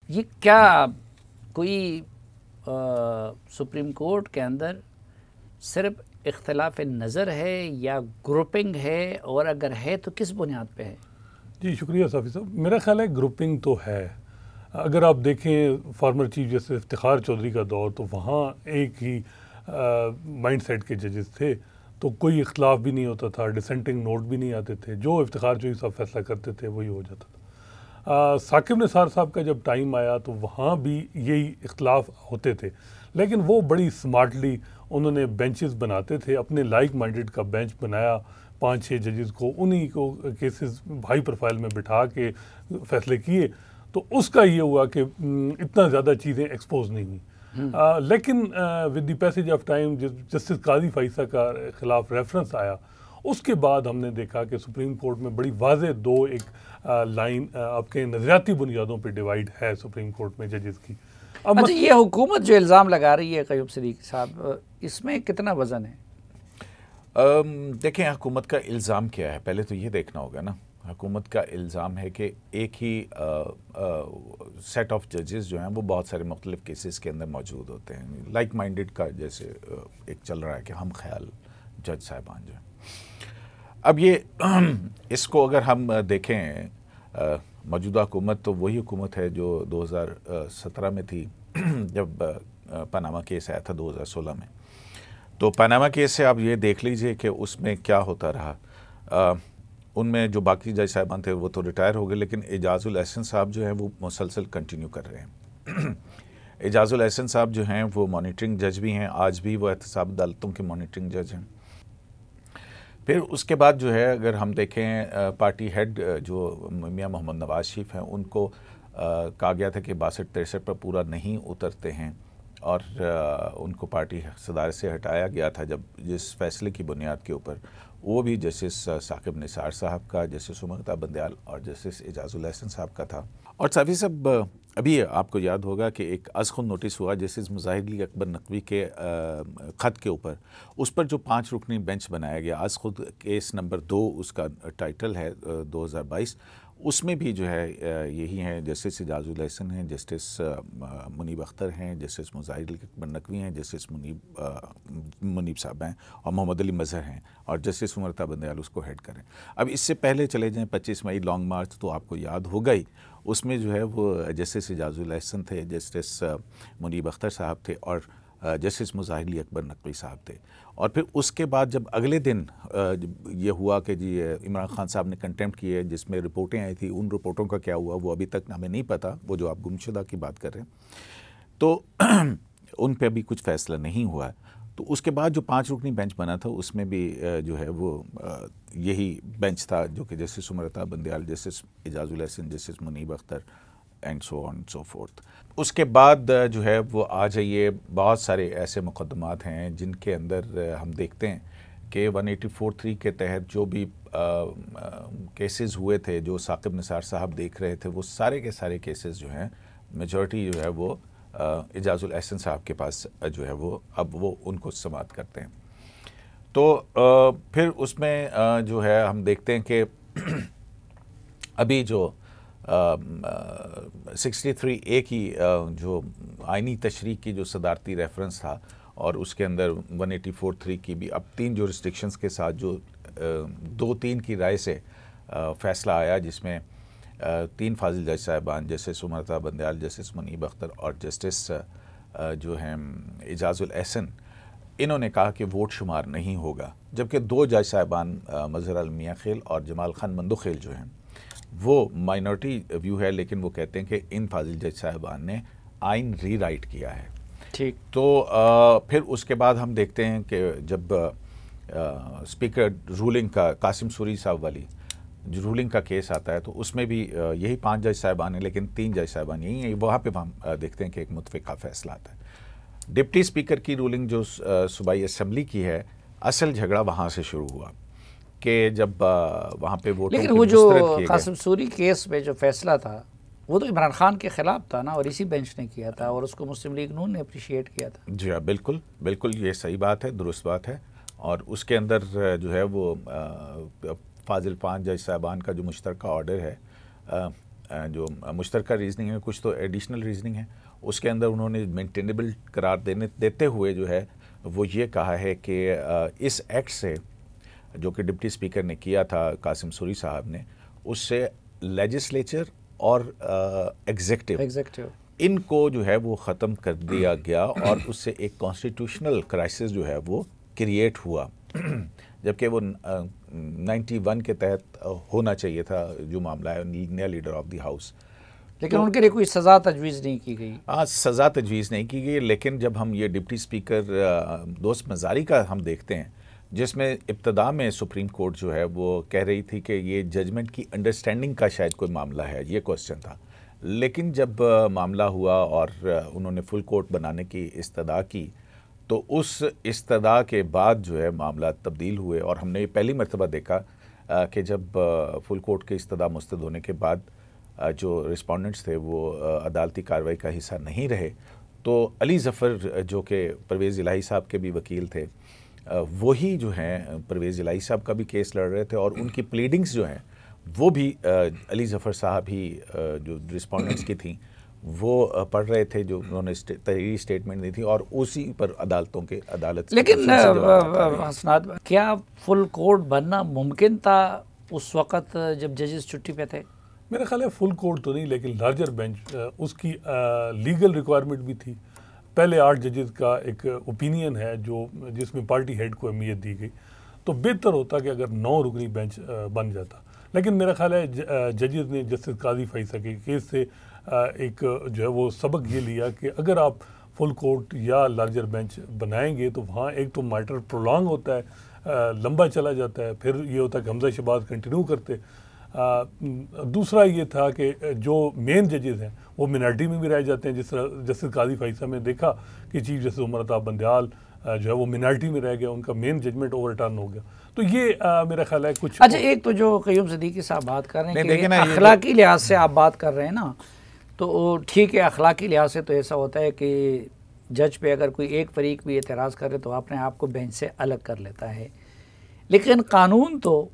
ये क्या कोई सुप्रीम कोर्ट के अंदर सिर्फ इख्तलाफ नज़र है या ग्रुपिंग है, और अगर है तो किस बुनियाद पे है? जी शुक्रिया साफ़ी साहब। मेरा ख्याल है ग्रुपिंग तो है। अगर आप देखें former chief justice Iftikhar Chaudhry का दौर, तो वहाँ एक ही माइंड सेट के जजेस थे, तो कोई इख्तलाफ भी नहीं होता था, डिसेंटिंग नोट भी नहीं आते थे, जो इफ्तिखार चौधरी साहब फैसला करते थे वही हो जाता था। साकिब निसार साहब का जब टाइम आया तो वहाँ भी यही इख्तलाफ होते थे, लेकिन वो बड़ी स्मार्टली उन्होंने बेंचेस बनाते थे, अपने लाइक माइंडेड का बेंच बनाया, 5-6 जजेस को उन्हीं को केसेस हाई प्रोफाइल में बिठा के फैसले किए, तो उसका ये हुआ कि इतना ज़्यादा चीज़ें एक्सपोज नहीं हुई। लेकिन with the passage of time justice Qazi फाइसा का खिलाफ रेफरेंस आया, उसके बाद हमने देखा कि सुप्रीम कोर्ट में बड़ी वाज़ेह दो एक लाइन आपके नज़रियाती बुनियादों पर डिवाइड है सुप्रीम कोर्ट में जजेस की। अब अच्छा, ये हुकूमत जो इल्ज़ाम लगा रही है क़य्यूम सिद्दीकी साहब, इसमें कितना वज़न है? देखें, हुकूमत का इल्ज़ाम क्या है, पहले तो ये देखना होगा ना। हुकूमत का इल्ज़ाम है कि एक ही सेट ऑफ जजेस जो हैं वो बहुत सारे मुख्तलिफ केसेस के अंदर मौजूद होते हैं। लाइक माइंडेड का जैसे एक चल रहा है कि हम ख्याल जज साहिबान जो हैं। अब ये इसको अगर हम देखें, मौजूदा हुकूमत तो वही हुकूमत है जो 2017 में थी जब पनामा केस आया था 2016 में। तो पनामा केस से आप ये देख लीजिए कि उसमें क्या होता रहा। उनमें जो बाकी जज साहिबान थे वो तो रिटायर हो गए, लेकिन एजाजुल एहसन साहब जो हैं वो मुसलसल कंटिन्यू कर रहे हैं। एजाजुल एहसन साहब जो हैं वो मॉनिटरिंग जज भी हैं, आज भी वो एहतसाब अदालतों के मॉनिटरिंग जज हैं। फिर उसके बाद जो है अगर हम देखें, पार्टी हेड जो मियां मोहम्मद नवाज शरीफ हैं, उनको कहा गया था कि 62-63 पर पूरा नहीं उतरते हैं, और उनको पार्टी सदारत से हटाया गया था, जब जिस फैसले की बुनियाद के ऊपर वो भी जस्टिस साकिब निसार साहब का, जस्टिस सुमरता बंदयाल और जस्टिस एजाजुल एहसन साहब का था। और साफ़ी साहब, अभी आपको याद होगा कि एक अज़ख़ुद नोटिस हुआ जस्टिस मुज़ाहिर अली अकबर नकवी के ख़त के ऊपर, उस पर जो 5 रुकनी बेंच बनाया गया, अज़ख़ुद केस नंबर 2 उसका टाइटल है 2022, उसमें भी जो है यही हैं, जस्टिस एजाजुल एहसन हैं, जस्टिस मुनीब अख्तर हैं, जस्टिस मुज़ाहिर अली अकबर नकवी हैं, जस्टिस मुनीब साहब हैं, और मोहम्मद अली मज़हर हैं, और जस्टिस सुमरता बंदयाल उसको हेड करें। अब इससे पहले चले जाएँ 25 मई लॉन्ग मार्च, तो आपको याद होगा ही, उसमें जो है वो जस्टिस एजाजुल एहसन थे, जस्टिस मुनीब अख्तर साहब थे, और जस्टिस मुज़ाहिर अली अकबर नकवी साहब थे। और फिर उसके बाद जब अगले दिन ये हुआ कि जी इमरान खान साहब ने कंटेम्प्ट किए, जिसमें रिपोर्टें आई थी, उन रिपोर्टों का क्या हुआ वो अभी तक हमें नहीं पता, वो जो आप गुमशुदा की बात कर रहे हैं, तो उन पे अभी कुछ फैसला नहीं हुआ। तो उसके बाद जो 5 रुकनी बेंच बना था, उसमें भी जो है वो यही बेंच था, जो कि जस्टिस सुमरता Bandial, justice Ijazul Ahsan, justice Munib Akhtar and so on so forth. उसके बाद जो है वो आ जाइए, बहुत सारे ऐसे मुकदमात हैं जिनके अंदर हम देखते हैं कि 184(3) के तहत जो भी केसेस हुए थे, जो साकिब निसार साहब देख रहे थे, वो सारे के सारे केसेस जो हैं, मेजॉरिटी जो है वो एजाजुल एहसन साहब के पास जो है वो अब वो उनको समाअत करते हैं। तो फिर उसमें जो है हम देखते हैं कि अभी जो 63A की जो आइनी तशरीह की जो सदारती रेफरेंस था, और उसके अंदर 184(3) की भी अब 3 जुरिस्डिक्शंस के साथ जो 2-3 की राय से फ़ैसला आया, जिसमें 3 फाजिल जज साहिबान, जस्टिस सुमरता बंदयाल, जस्टिस मुनीब अख्तर और जस्टिस जो हैं एजाजुल एहसन, इन्होंने कहा कि वोट शुमार नहीं होगा, जबकि 2 जज साहिबान मज़हर अल मियां खेल और जमाल खान मंदोखेल जो हैं वो माइनॉरिटी व्यू है, लेकिन वो कहते हैं कि इन फाजिल जज साहिबान ने आइन रीराइट किया है। ठीक। तो फिर उसके बाद हम देखते हैं कि जब स्पीकर रूलिंग का, कासिम सूरी साहब वाली जो रूलिंग का केस आता है, तो उसमें भी यही 5 जज साहिबान हैं, लेकिन 3 जज साहिबान यही हैं। वहाँ पे हम देखते हैं कि एक मुतफ़िक़ा फ़ैसला आता है। डिप्टी स्पीकर की रूलिंग जो सूबाई असम्बली की है, असल झगड़ा वहाँ से शुरू हुआ कि जब वहाँ पे वोटों लेकिन वो जो कासिम सूरी केस में जो फैसला था, वो तो इमरान खान के ख़िलाफ़ था ना, और इसी बेंच ने किया था, और उसको मुस्लिम लीग नून ने अप्रिशिएट किया था। जी हाँ, बिल्कुल बिल्कुल, ये सही बात है, दुरुस्त बात है। और उसके अंदर जो है वो फाजिल 5 जज साहबान का जो मुश्तरका ऑर्डर है, जो मुश्तरका रीजनिंग है, कुछ तो एडिशनल रीजनिंग है, उसके अंदर उन्होंने मेंटेनेबल करार देते हुए जो है वो ये कहा है कि इस एक्ट से जो कि डिप्टी स्पीकर ने किया था कासिम सूरी साहब ने, उससे लेजिस्लेचर और एग्जीक्यूटिव इनको जो है वो ख़त्म कर दिया गया और उससे एक कॉन्स्टिट्यूशनल क्राइसिस जो है वो क्रिएट हुआ, जबकि वो 91 के तहत होना चाहिए था जो मामला है, नया लीडर ऑफ द हाउस। लेकिन उनके लिए कोई सज़ा तजवीज़ नहीं की गई। हाँ, सज़ा तजवीज़ नहीं की गई, लेकिन जब हम ये डिप्टी स्पीकर दोस्त मजारी का हम देखते हैं, जिसमें इब्तदा में सुप्रीम कोर्ट जो है वो कह रही थी कि ये जजमेंट की अंडरस्टैंडिंग का शायद कोई मामला है, ये क्वेश्चन था। लेकिन जब मामला हुआ और उन्होंने फुल कोर्ट बनाने की इस्तदा की, तो उस इस्तदा के बाद जो है मामला तब्दील हुए और हमने ये पहली मरतबा देखा कि जब फुल कोर्ट के इस्तदा मुस्तद होने के बाद जो रिस्पोंडेंट्स थे वो अदालती कार्रवाई का हिस्सा नहीं रहे, तो अली ज़फ़र जो कि परवेज़ इलाही साहब के भी वकील थे, वही जो हैं परवेज़ इलाही साहब का भी केस लड़ रहे थे और उनकी प्लीडिंग्स जो हैं वो भी अली ज़फ़र साहब ही जो रिस्पोंडेंट्स की थी वो पढ़ रहे थे, जो उन्होंने तहरीरी स्टेटमेंट दी थी और उसी पर अदालत लेकिन हसनात, क्या फुल कोर्ट बनना मुमकिन था उस वक़्त जब जजेस छुट्टी पे थे? मेरा ख्याल है फुल कोर्ट तो नहीं, लेकिन लार्जर बेंच उसकी लीगल रिक्वायरमेंट भी थी। पहले 8 जजेस का एक ओपिनियन है जो जिसमें पार्टी हेड को अहमियत दी गई, तो बेहतर होता कि अगर 9 रुकनी बेंच बन जाता। लेकिन मेरा ख्याल है जजेस ने जस्टिस काजी फैसल के केस से एक जो है वो सबक ये लिया कि अगर आप फुल कोर्ट या लार्जर बेंच बनाएंगे तो वहाँ एक तो मैटर प्रोलॉन्ग होता है, लंबा चला जाता है, फिर ये होता है कि हमजा शहबाज कंटिन्यू करते। दूसरा ये था कि जो मेन जजेस हैं वो मिनॉरिटी में भी रह जाते हैं, जिस तरह जस्टिस काजी फैसल में देखा कि चीफ जस्टिस उमर अता बंदयाल जो है वो मिनॉरिटी में रह गया, उनका मेन जजमेंट ओवरटर्न हो गया। तो ये मेरा ख्याल है कुछ। अच्छा, एक तो जो क़य्यूम सिद्दीकी साहब बात कर रहे हैं कि अखलाकी लिहाज से आप बात कर रहे हैं ना, तो ठीक है, अखलाकी लिहाज से तो ऐसा होता है कि जज पे अगर कोई एक फरीक भी एतराज़ करे तो अपने आप को बेंच से अलग कर लेता है, लेकिन कानून तो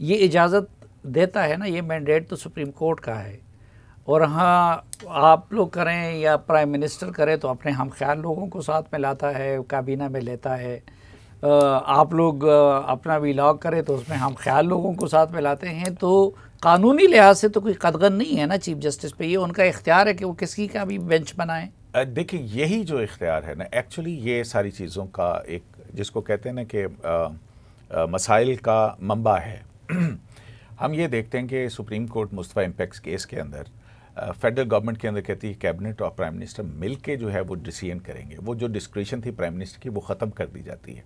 ये इजाज़त देता है ना, ये मैंडेट तो सुप्रीम कोर्ट का है। और हाँ, आप लोग करें या प्राइम मिनिस्टर करे तो अपने हम ख्याल लोगों को साथ में लाता है, काबीना में लेता है। आप लोग अपना वीलॉग करें तो उसमें हम ख्याल लोगों को साथ में लाते हैं। तो कानूनी लिहाज से तो कोई कदगन नहीं है ना चीफ जस्टिस पे, ये उनका इख्तियार है कि वो किसी का भी बेंच बनाएं। देखिए, यही जो इख्तियार है ना, एक्चुअली ये सारी चीज़ों का एक जिसको कहते हैं ना कि मसाइल का मंबा है। हम ये देखते हैं कि supreme court Mustafa impact case के अंदर फेडरल गवर्नमेंट के अंदर कहती है कैबिनेट और प्राइम मिनिस्टर मिल के जो है वो डिसीजन करेंगे, वो जो डिस्क्रिशन थी प्राइम मिनिस्टर की वो ख़त्म कर दी जाती है।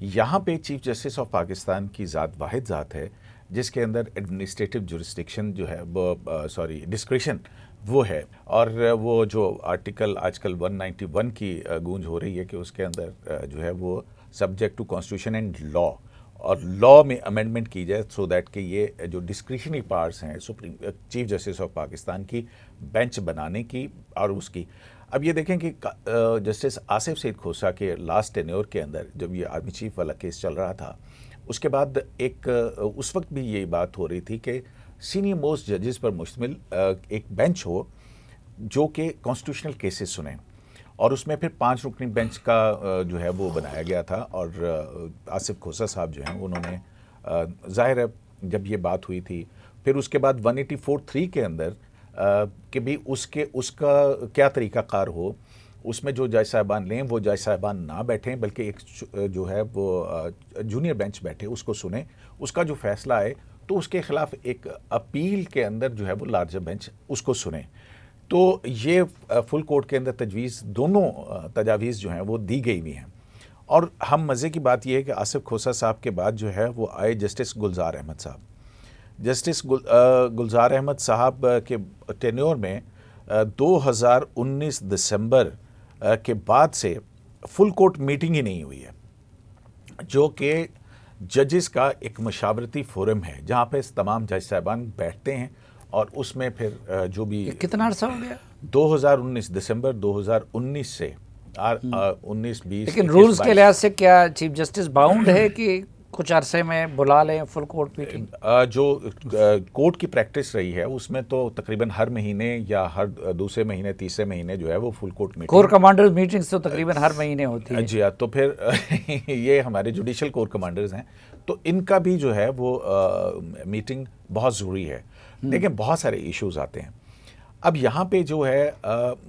यहाँ पे चीफ जस्टिस ऑफ पाकिस्तान की ज़ात वाहिद ज़ात है जिसके अंदर एडमिनिस्ट्रेटिव जुरिस्डिक्शन जो है वो डिस्क्रिशन वो है। और वो जो आर्टिकल आजकल 191 की गूंज हो रही है कि उसके अंदर जो है वो subject to constitution and law, और लॉ में अमेंडमेंट की जाए सो दैट कि ये जो डिस्क्रिशनरी पार्ट्स हैं supreme chief justice of Pakistan की बेंच बनाने की और उसकी। अब ये देखें कि जस्टिस आसिफ सईद खोसा के लास्ट टेन्योर के अंदर जब ये आर्मी चीफ वाला केस चल रहा था, उसके बाद एक उस वक्त भी यही बात हो रही थी कि सीनियर मोस्ट जजेस पर मुश्तमिल एक बेंच हो जो कि कॉन्स्टिट्यूशनल केसेस सुने, और उसमें फिर 5 रुकनी बेंच का जो है वो बनाया गया था। और आसिफ खोसा साहब जो हैं उन्होंने ज़ाहिर है जब ये बात हुई थी, फिर उसके बाद 184(3) के अंदर कि भी उसका क्या तरीक़ाकार हो, उसमें जो जज साहिबान लें वो जज साहिबान ना बैठें बल्कि एक जो है वो जूनियर बेंच बैठे, उसको सुने, उसका जो फ़ैसला आए तो उसके ख़िलाफ़ एक अपील के अंदर जो है वो लार्जर बेंच उसको सुने। तो ये फुल कोर्ट के अंदर तजवीज़ दोनों तजावीज़ जो हैं वो दी गई हुई हैं। और हम मज़े की बात यह है कि आसिफ खोसा साहब के बाद जो है वो आए जस्टिस गुलजार अहमद साहब। जस्टिस गुलजार अहमद साहब के टेन्योर में 2019 दिसंबर के बाद से फुल कोर्ट मीटिंग ही नहीं हुई है, जो कि जजेस का एक मशावरती फोरम है जहाँ पे तमाम जज साहिबान बैठते हैं और उसमें फिर जो भी कितना अर्सा हो गया 2019 दिसंबर 2019 से 19-20। लेकिन रूल्स के लिहाज से क्या चीफ जस्टिस बाउंड है कि कुछ अरसे में बुला लें फुल कोर्ट मीटिंग? जो कोर्ट की प्रैक्टिस रही है उसमें तो तकरीबन हर महीने या हर दूसरे महीने तीसरे महीने जो है वो full court meeting, core commanders meetings तो तकरीबन हर महीने होती है। जी हाँ, तो फिर ये हमारे जुडिशल कोर कमांडर्स हैं, तो इनका भी जो है वो मीटिंग बहुत ज़रूरी है। लेकिन बहुत सारे इश्यूज आते हैं। अब यहाँ पे जो है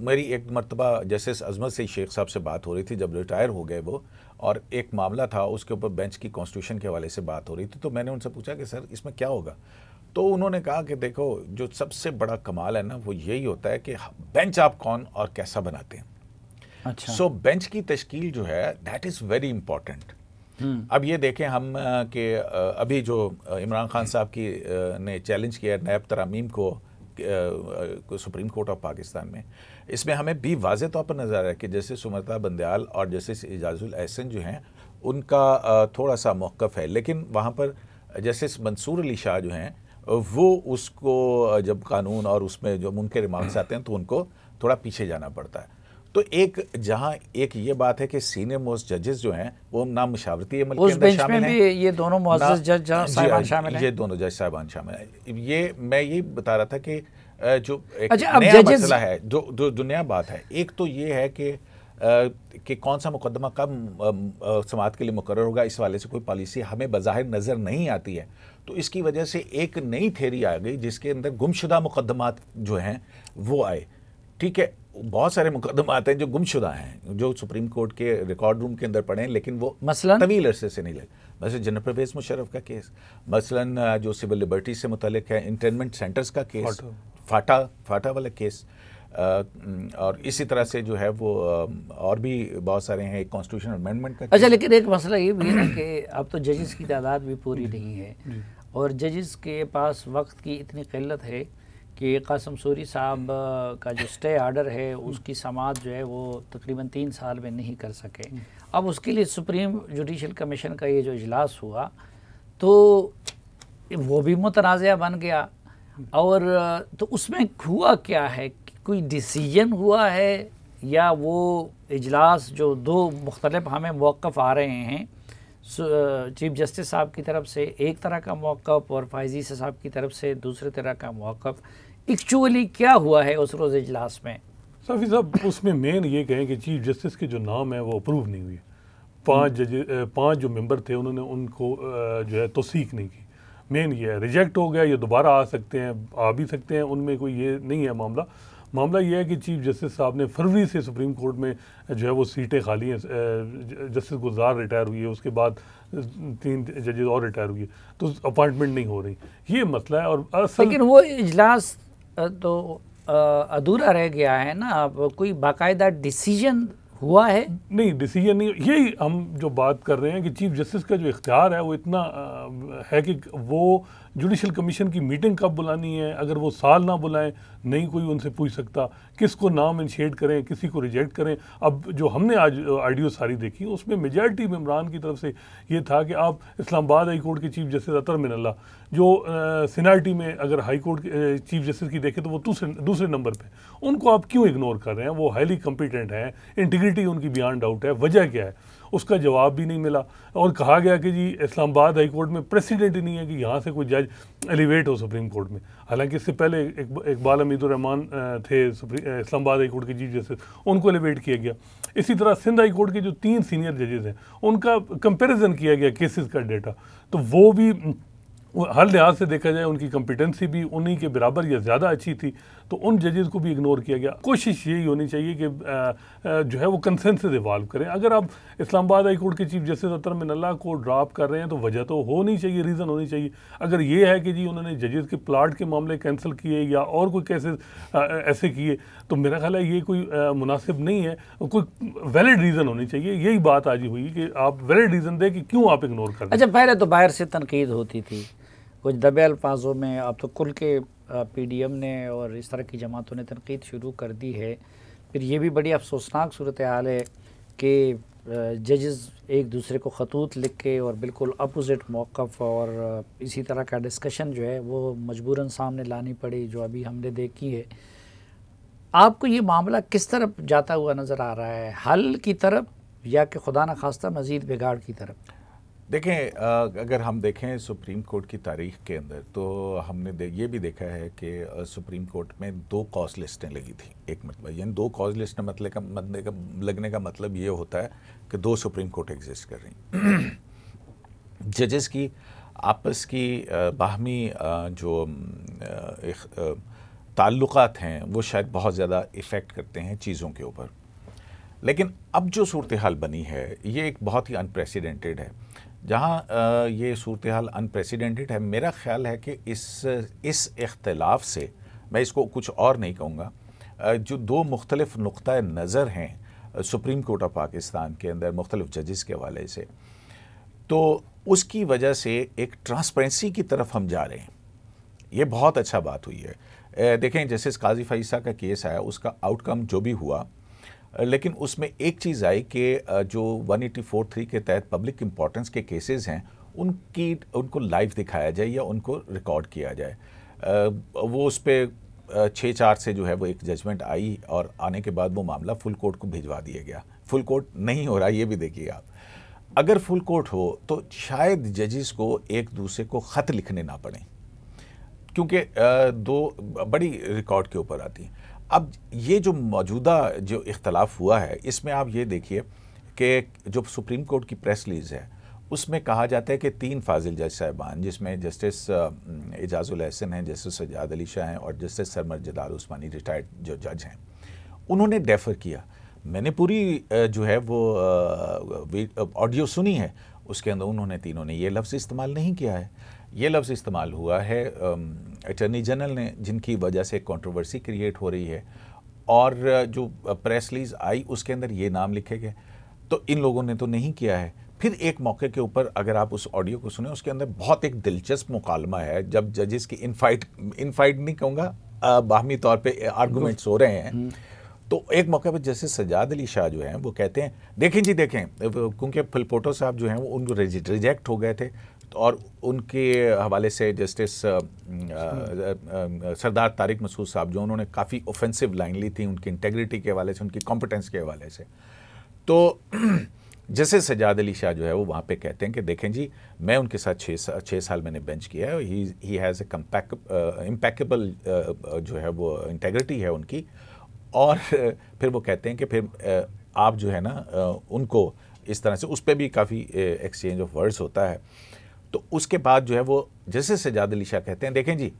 मेरी एक मरतबा जस्टिस अजमत से शेख साहब से बात हो रही थी जब रिटायर हो गए वो, और एक मामला था उसके ऊपर बेंच की कॉन्स्टिट्यूशन के हवाले से बात हो रही थी। तो मैंने उनसे पूछा कि सर इसमें क्या होगा, तो उन्होंने कहा कि देखो जो सबसे बड़ा कमाल है ना वो यही होता है कि बेंच आप कौन और कैसा बनाते हैं। अच्छा। सो बेंच की तश्कील जो है दैट इज़ वेरी इंपॉर्टेंट। अब ये देखें हम कि अभी जो इमरान खान साहब की ने चैलेंज किया नैब तरामीम को सुप्रीम कोर्ट ऑफ पाकिस्तान में, इसमें हमें भी वाज़े तौर पर नज़र आ रहा है कि जैसे सुमरता बंदयाल और जस्टिस इजाजुल एहसन जो हैं उनका थोड़ा सा मौक़िफ़ है, लेकिन वहाँ पर जस्टिस मंसूर अली शाह जो हैं वो उसको जब कानून और उसमें जो उनके रिमार्क्स आते हैं तो उनको थोड़ा पीछे जाना पड़ता है। तो एक जहाँ एक ये बात है कि सीनियर मोस्ट जजेस जो हैं वो ना मशावरती अमल के अंदर शामिल हैं, ये दोनों मुअज़्ज़ज़ जज साहिबान शामिल हैं, ये दोनों जज साहिबान शामिल हैं। ये मैं यही बता रहा था कि जो एक अच्छा, नया मसला है जो दुनिया बात है, एक तो ये है कि कौन सा मुकदमा कब समाअत के लिए मुकर्रर होगा, इस वाले से कोई पॉलिसी हमें बज़ाहिर नज़र नहीं आती है। तो इसकी वजह से एक नई थ्योरी आ गई जिसके अंदर गुमशुदा मुकदमात जो हैं वो आए। ठीक है, बहुत सारे मुकदमात हैं जो गुमशुदा हैं जो सुप्रीम कोर्ट के रिकॉर्ड रूम के अंदर पड़े हैं, लेकिन वो तवील अरसे से नहीं लगे। मसलन जनरल परवेज़ मुशर्रफ का केस, मसलन जो सिविल लिबर्टी से मुतल्लिक है इंटरनमेंट सेंटर्स का केस, फाटा वाला केस, और इसी तरह से जो है वो और भी बहुत सारे हैं, एक कॉन्स्टिट्यूशन अमेंडमेंट का। अच्छा, लेकिन एक मसला ये भी है कि अब तो जजेस की तादाद भी पूरी नहीं है और जजेस के पास वक्त की इतनी किल्लत है कि कासिम सूरी साहब का जो स्टे आर्डर है उसकी समाअत जो है वो तकरीबन 3 साल में नहीं कर सके। अब उसके लिए सुप्रीम जुडिशल कमीशन का ये जो इजलास हुआ तो वो भी मुतनाज़ा बन गया, और तो उसमें हुआ क्या है, कोई डिसीजन हुआ है या वो इजलास जो दो मुख्तलिफ हमें मौक़िफ़ आ रहे हैं, चीफ जस्टिस साहब की तरफ से एक तरह का मौक़िफ़ और फायजी साहब की तरफ से दूसरे तरह का मौक़िफ़, एक्चुअली क्या हुआ है उस रोज़ इजलास में? सफ़ी साहब उसमें मेन ये कहें कि चीफ जस्टिस के जो नाम है वो अप्रूव नहीं हुई। 5 जो मेंबर थे उन्होंने उनको जो है तौसीक नहीं की। मेन ये है, रिजेक्ट हो गया, ये दोबारा आ सकते हैं, आ भी सकते हैं, उनमें कोई ये नहीं है मामला। मामला ये है कि चीफ जस्टिस साहब ने फरवरी से सुप्रीम कोर्ट में जो है वो सीटें खाली हैं, जस्टिस गुलजार रिटायर हुई है, उसके बाद 3 जजेस और रिटायर हुई है, तो अपॉइंटमेंट नहीं हो रही, ये मसला है। और लेकिन वो इजलास तो अधूरा रह गया है ना, अब कोई बाकायदा डिसीजन हुआ है? नहीं, डिसीजन नहीं, यही हम जो बात कर रहे हैं कि चीफ जस्टिस का जो इख्तियार है वो इतना है कि वो जुडिशल कमीशन की मीटिंग कब बुलानी है, अगर वो साल ना बुलाएं नहीं कोई उनसे पूछ सकता, किसको नाम इनिशिएट करें, किसी को रिजेक्ट करें। अब जो हमने आज ऑडियो सारी देखी उसमें मेजॉरिटी मेंबरान की तरफ से ये था कि आप इस्लामाबाद हाई कोर्ट के चीफ जस्टिस अतर मिनल्ला जो सीनियरिटी में अगर हाई कोर्ट के चीफ जस्टिस की देखें तो वो दूसरे नंबर पे, उनको आप क्यों इग्नोर कर रहे हैं? वो हाईली कॉम्पिटेंट हैं, इंटीग्रिटी उनकी बियॉन्ड डाउट है, वजह क्या है? उसका जवाब भी नहीं मिला। और कहा गया कि जी इस्लामाबाद हाई कोर्ट में प्रेसिडेंट ही नहीं है कि यहाँ से कोई जज एलिवेट हो सुप्रीम कोर्ट में। हालांकि इससे पहले इकबाल हमीदुर रहमान थे इस्लामाबाद हाई कोर्ट के चीफ जस्टिस, उनको एलिवेट किया गया। इसी तरह सिंध हाई कोर्ट के जो 3 सीनियर जजेस हैं उनका कंपेरिजन किया गया केसेस का डेटा, तो वो भी हर लिहाज से देखा जाए उनकी कॉम्पिटेंसी भी उन्हीं के बराबर या ज़्यादा अच्छी थी, तो उन जजेस को भी इग्नोर किया गया। कोशिश यही होनी चाहिए कि जो है वो कंसेंसस इवॉल्व करें। अगर आप इस्लामाबाद हाई कोर्ट के चीफ जस्टिस अतर मिनल्ला को ड्रॉप कर रहे हैं तो वजह तो होनी चाहिए, रीज़न होनी चाहिए। अगर ये है कि जी उन्होंने जजेस के प्लाट के मामले कैंसिल किए या और कोई केसेस ऐसे किए, तो मेरा ख्याल है ये कोई मुनासिब नहीं है, कोई वैलिड रीज़न होनी चाहिए। यही बात आज हुई कि आप वैलिड रीज़न दें कि क्यों आप इग्नोर कर रहे हैं। अच्छा, पहले तो बाहर से तनकीद होती थी कुछ दबे अल्फाजों में, अब तो कुल के PDM ने और इस तरह की जमातों ने तनकीद शुरू कर दी है। फिर ये भी बड़ी अफसोसनाक सूरत हाल है कि जजेस एक दूसरे को ख़तूत लिख के और बिल्कुल अपोजिट मौक़िफ़ और इसी तरह का डिस्कशन जो है वो मजबूरन सामने लानी पड़ी, जो अभी हमने देखी है। आपको ये मामला किस तरफ जाता हुआ नज़र आ रहा है, हल की तरफ या कि खुदा न खास्ता मज़ीद बिगाड़ की तरफ? देखें, अगर हम देखें सुप्रीम कोर्ट की तारीख के अंदर, तो हमने ये भी देखा है कि सुप्रीम कोर्ट में 2 कॉज लिस्टें लगी थी एक मरतबा। यानी 2 कॉज लिस्टें लगने का मतलब ये होता है कि 2 सुप्रीम कोर्ट एग्जिस्ट कर रही। जजेस की आपस की बाहमी जो ताल्लुकात हैं वो शायद बहुत ज़्यादा इफ़ेक्ट करते हैं चीज़ों के ऊपर। लेकिन अब जो सूरत हाल बनी है ये एक बहुत ही अनप्रेसिडेंटेड है। जहाँ ये सूरत हाल अनप्रेसिडेंटेड है, मेरा ख़्याल है कि इस इख्तिलाफ से, मैं इसको कुछ और नहीं कहूँगा, जो 2 मुख्तलिफ नुक्ता नज़र हैं सुप्रीम कोर्ट ऑफ पाकिस्तान के अंदर मुख्तलिफ जजेस के हवाले से, तो उसकी वजह से एक ट्रांसपेरेंसी की तरफ हम जा रहे हैं। ये बहुत अच्छा बात हुई है। देखें, जस्टिस काजी फईसा का केस आया, उसका आउटकम जो भी हुआ, लेकिन उसमें एक चीज़ आई कि जो 184(3) के तहत पब्लिक इम्पोर्टेंस के केसेस हैं उनको लाइव दिखाया जाए या उनको रिकॉर्ड किया जाए। वो उस पर 6-4 से जो है वो एक जजमेंट आई और आने के बाद वो मामला फुल कोर्ट को भिजवा दिया गया। फुल कोर्ट नहीं हो रहा, ये भी देखिए आप। अगर फुल कोर्ट हो तो शायद जजेस को एक दूसरे को ख़त लिखने ना पड़े, क्योंकि 2 बड़ी रिकॉर्ड के ऊपर आती हैं। अब ये जो मौजूदा जो इख्तलाफ हुआ है, इसमें आप ये देखिए कि जो सुप्रीम कोर्ट की प्रेस रिलीज़ है उसमें कहा जाता है कि 3 फाजिल जज साहिबान, जिसमें जस्टिस एजाजुल एहसन हैं, जस्टिस सज्जाद अली शाह हैं और जस्टिस सरमद जलाल उस्मानी रिटायर्ड जो जज हैं, उन्होंने डेफर किया। मैंने पूरी जो है वो ऑडियो सुनी है, उसके अंदर उन्होंने तीनों ने ये लफ्ज़ इस्तेमाल नहीं किया है। ये लफ्ज़ इस्तेमाल हुआ है अटॉर्नी जनरल ने, जिनकी वजह से कंट्रोवर्सी क्रिएट हो रही है, और जो प्रेस रिलीज आई उसके अंदर ये नाम लिखे गए। तो इन लोगों ने तो नहीं किया है। फिर एक मौके के ऊपर अगर आप उस ऑडियो को सुने, उसके अंदर बहुत एक दिलचस्प मुकालमा है, जब जजेस की इनफाइट नहीं कहूँगा, बाहमी तौर पे आर्गूमेंट्स हो रहे हैं। तो एक मौके पर जस्टिस सज्जाद अली शाह जो हैं वो कहते हैं, देखें जी देखें, क्योंकि फिलपोटो साहब जो हैं वो उनको रिजेक्ट हो गए थे, और उनके हवाले से जस्टिस सरदार तारिक मसूद साहब जो उन्होंने काफ़ी ऑफेंसिव लाइन ली थी उनकी इंटेग्रिटी के हवाले से, उनकी कॉम्पिटेंस के हवाले से। तो जस्टिस सज्जाद अली शाह जो है वो वहाँ पे कहते हैं कि देखें जी, मैं उनके साथ 6 साल मैंने बेंच किया है, ही हैज़ ए इम्पैकेबल जो है वो इंटेग्रिटी है उनकी। और फिर वो कहते हैं कि फिर आप जो है ना उनको इस तरह से, उस पर भी काफ़ी एक्सचेंज ऑफ वर्ड्स होता है। तो उसके बाद जो है वो जैसे सज्जाद अली शाह कहते हैं, देखें जी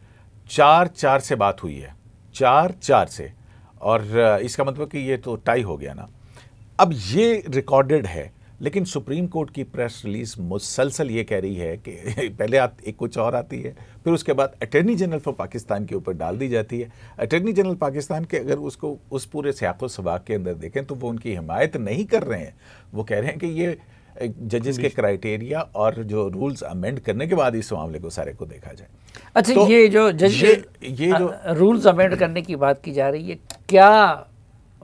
4-4 से बात हुई है, 4-4 से, और इसका मतलब कि ये तो टाई हो गया ना। अब ये रिकॉर्डेड है, लेकिन सुप्रीम कोर्ट की प्रेस रिलीज मुसलसल ये कह रही है कि पहले एक कुछ और आती है, फिर उसके बाद अटॉर्नी जनरल फॉर पाकिस्तान के ऊपर डाल दी जाती है। अटॉर्नी जनरल पाकिस्तान के अगर उसको उस पूरे सियाक़ो सबाक़ के अंदर देखें तो वो उनकी हिमायत नहीं कर रहे हैं। वो कह रहे हैं कि ये जजेस के क्राइटेरिया और जो रूल्स अमेंड करने के बाद इस मामले को सारे को देखा जाए। अच्छा, तो ये जो रूल्स अमेंड करने की बात की जा रही है, क्या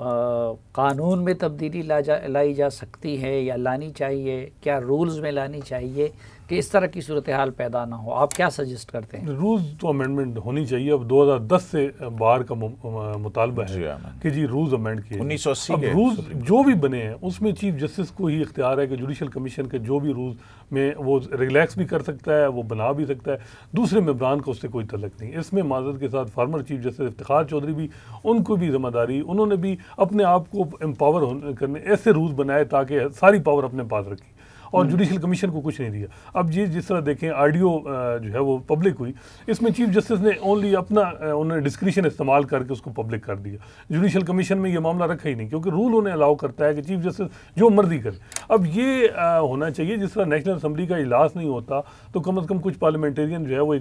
कानून में तब्दीली लाई जा सकती है या लानी चाहिए? क्या रूल्स में लानी चाहिए कि इस तरह की सूरत हाल पैदा ना हो? आप क्या सजेस्ट करते हैं? रूल्स तो अमेंडमेंट होनी चाहिए। अब 2010 से बाहर का मुतालबा है कि जी रूल्स अमेंड किए। 1980 अब रूल्स जो भी बने हैं उसमें चीफ जस्टिस को ही इख्तियार है कि जुडिशल कमीशन के जो भी रूल्स में वो रिलैक्स भी कर सकता है, वो बना भी सकता है, दूसरे मेंबरान को उससे कोई तल्लुक नहीं। इसमें माजरत के साथ former chief justice Iftikhar Chaudhry भी, उनको भी जिम्मेदारी, उन्होंने भी अपने आप को एम्पावर करने ऐसे रूल्स बनाए ताकि सारी पावर अपने पास रखी, और जुडिशल कमीशन को कुछ नहीं दिया। अब ये जिस तरह देखें ऑडियो जो है वो पब्लिक हुई, इसमें चीफ जस्टिस ने ओनली अपना उन्होंने डिस्क्रिशन इस्तेमाल करके उसको पब्लिक कर दिया। जुडिशल कमीशन में ये मामला रखा ही नहीं, क्योंकि रूल उन्हें अलाउ करता है कि चीफ जस्टिस जो मर्जी करे। अब ये होना चाहिए, जिस तरह नेशनल असम्बली का इजलास नहीं होता तो कम से कम कुछ पार्लियामेंटेरियन जो है वो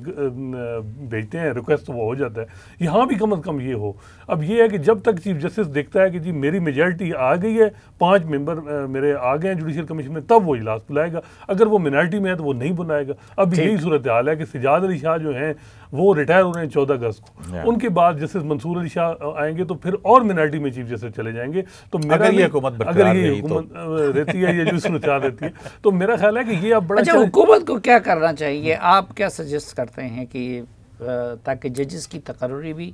भेजते हैं रिक्वेस्ट, तो वो हो जाता है। यहाँ भी कम से कम ये हो। अब ये है कि जब तक चीफ जस्टिस देखता है कि जी मेरी मेजॉरिटी आ गई है, 5 मेंबर मेरे आ गए हैं जुडिशल कमीशन में, तब वो इजलास बुलाएगा। अगर वो मिनॉरिटी में है तो वो नहीं बुलाएगा। अब यही सूरत हाल है कि सज्जाद अली शाह जो हैं वो रिटायर हो रहे हैं 14 अगस्त को, उनके बाद जस्टिस मंसूर अली शाह आएंगे तो फिर और मिनॉरिटी में चीफ जस्टिस चले जाएंगे। तो अगर ये हुकूमत रहती है, ये जो सूरत हाल रहती है, तो मेरा ख्याल है कि ये अब बड़ा। अच्छा, हुकूमत को क्या करना चाहिए? आप क्या सजेस्ट करते हैं कि ताकि जजेस की तकर्री भी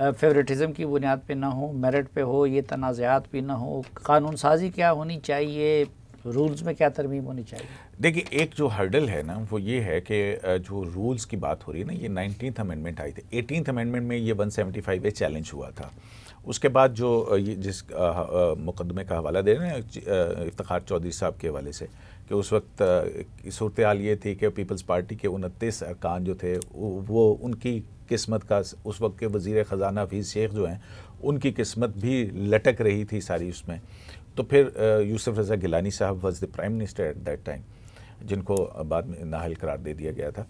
फेवरेटिज़म की बुनियाद पे ना हो, मेरिट पे हो, ये तनाज़ात भी ना हो, कानून साजी क्या होनी चाहिए, रूल्स में क्या तरमीम होनी चाहिए? देखिए, एक जो हर्डल है ना वो ये है कि जो रूल्स की बात हो रही है ना, ये 19th अमेंडमेंट आई थी। 18th अमेंडमेंट में ये 175 चैलेंज हुआ था। उसके बाद जो ये जिस मुकदमे का हवाला दे रहे हैं इफ्तिखार चौधरी साहब के हवाले से, कि उस वक्त सूरत हाल ये थी कि पीपल्स पार्टी के 29 अरकान जो थे वो उनकी किस्मत का, उस वक्त के वज़ीर ख़जाना हफीज़ शेख जो हैं उनकी किस्मत भी लटक रही थी सारी उसमें। तो फिर यूसुफ रज़ा गिलानी साहब was the prime minister at that time, जिनको बाद में नाअहल करार दे दिया गया था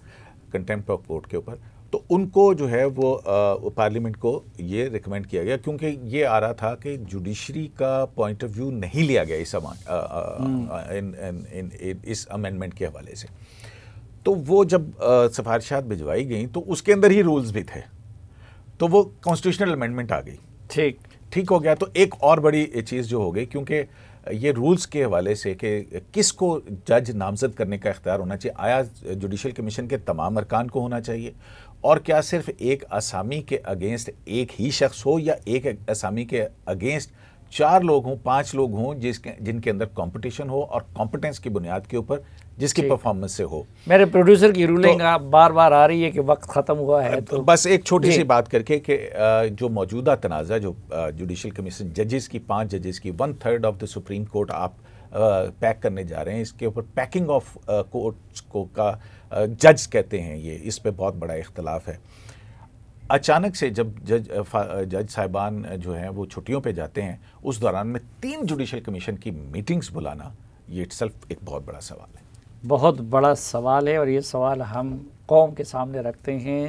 कंटेम्प्ट ऑफ कोर्ट के ऊपर। तो उनको जो है वो पार्लियामेंट को ये रिकमेंड किया गया, क्योंकि ये आ रहा था कि जुडिशरी का पॉइंट ऑफ व्यू नहीं लिया गया इस अमेंडमेंट के हवाले से। तो वो जब सिफारिशात भिजवाई गई तो उसके अंदर ही रूल्स भी थे, तो वो कॉन्स्टिट्यूशनल अमेंडमेंट आ गई। ठीक हो गया। तो एक और बड़ी चीज़ जो हो गई, क्योंकि ये रूल्स के हवाले से कि किसको जज नामजद करने का इख्तियार होना चाहिए, आया जुडिशल कमीशन के तमाम अरकान को होना चाहिए, और क्या सिर्फ एक असामी के अगेंस्ट एक ही शख्स हो, या एक असामी के अगेंस्ट 4 लोग हों, 5 लोग हों, जिनके अंदर कंपटीशन हो और कॉम्पिटेंस की बुनियाद के ऊपर जिसकी परफॉर्मेंस से हो। मेरे प्रोड्यूसर की रूलिंग बार बार आ रही है कि वक्त ख़त्म हुआ है, तो बस एक छोटी सी बात करके कि जो मौजूदा तनाज़ा जो जुडिशल कमीशन जजेस की 5 जजेस की 1/3 ऑफ द सुप्रीम कोर्ट आप पैक करने जा रहे हैं, इसके ऊपर पैकिंग ऑफ कोर्ट्स को का जज कहते हैं ये, इस पे बहुत बड़ा इख्तलाफ है। अचानक से जब जज साहिबान जो हैं वो छुट्टियों पे जाते हैं, उस दौरान में 3 जुडिशल कमीशन की मीटिंग्स बुलाना, ये इटसेल्फ एक बहुत बड़ा सवाल है। बहुत बड़ा सवाल है, और ये सवाल हम कौम के सामने रखते हैं